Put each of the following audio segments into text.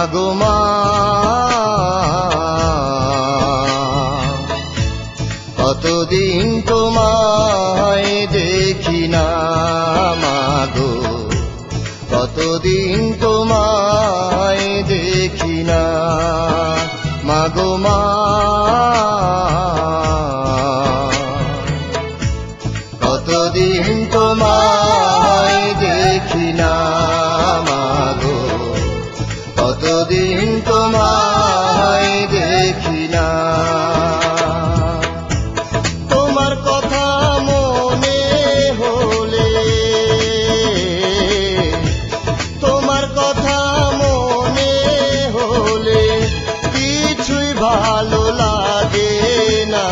মাগো মা, কতদিন তোমায় দেখি না মাগো, কতদিন তোমায় দেখি না মাগো মা, কতদিন তোমায় দেখি না মাগো, কতদিন তোমায় দেখি না। তোমার কথা মনে হলে, তোমার কথা মনে হলে কিছুই ভালো লাগে না,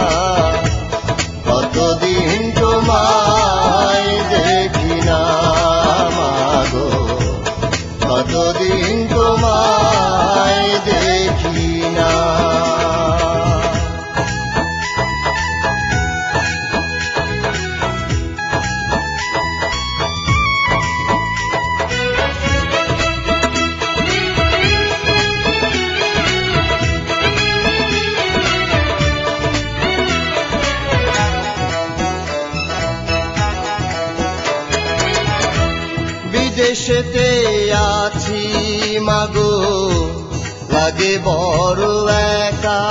কতদিন তোমায় দেখি না মাগো, কতদিন তোমায় দেখি না। বিদেশেতে আছি মাগো, লাগে বড় একা,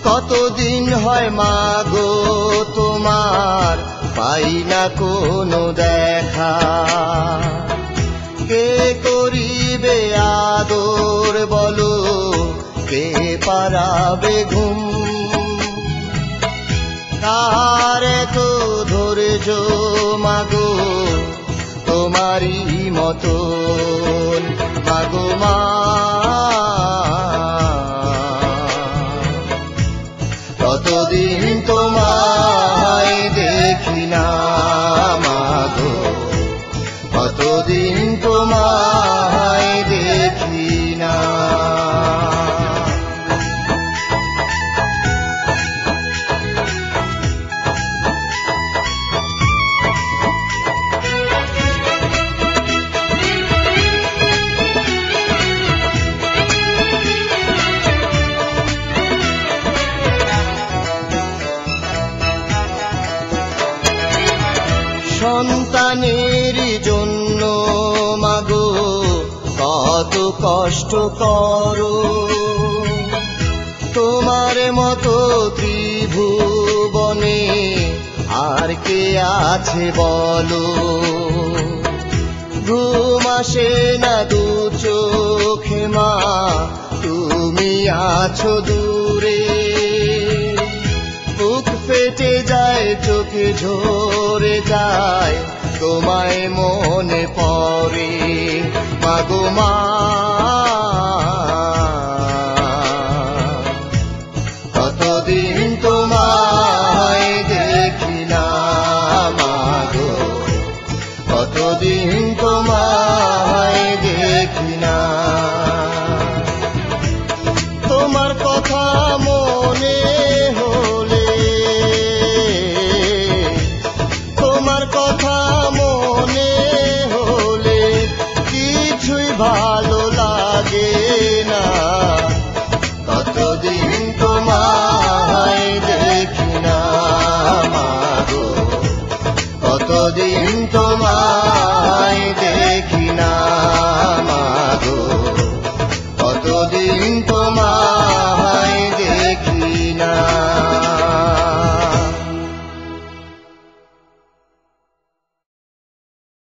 কতদিন হয় মাগো তোমার পাই না কোনো দেখা, কে করিবে আদর বলো, কে পারাবে ঘুম, কার এত ধৈর্য মাগো তোমারই মতন মাগো মা, কতদিন তোমায় দেখি না মাগো, কতদিন তোমায় দেখি না। সন্তানের জন্য মাগো কত কষ্ট করো, তোমার মতো ত্রিভুবনে আর কে আছে বলো, ঘুম আসে না দু চোখে মা, তুমি আছো দূরে, বুক ফেটে যায় চোখে ঝরে যায়, তোমায় মনে পড়ে মাগো মা, কতদিন তোমায় দেখি না মাগো, কতদিন তোমায় দেখি না। তোমার কথা মনে হলে, তোমার কথা মনে হলে কিছুই ভালো লাগে না, কতদিন তোমায় দেখি না মাগো, কতদিন তোমায় দেখি না।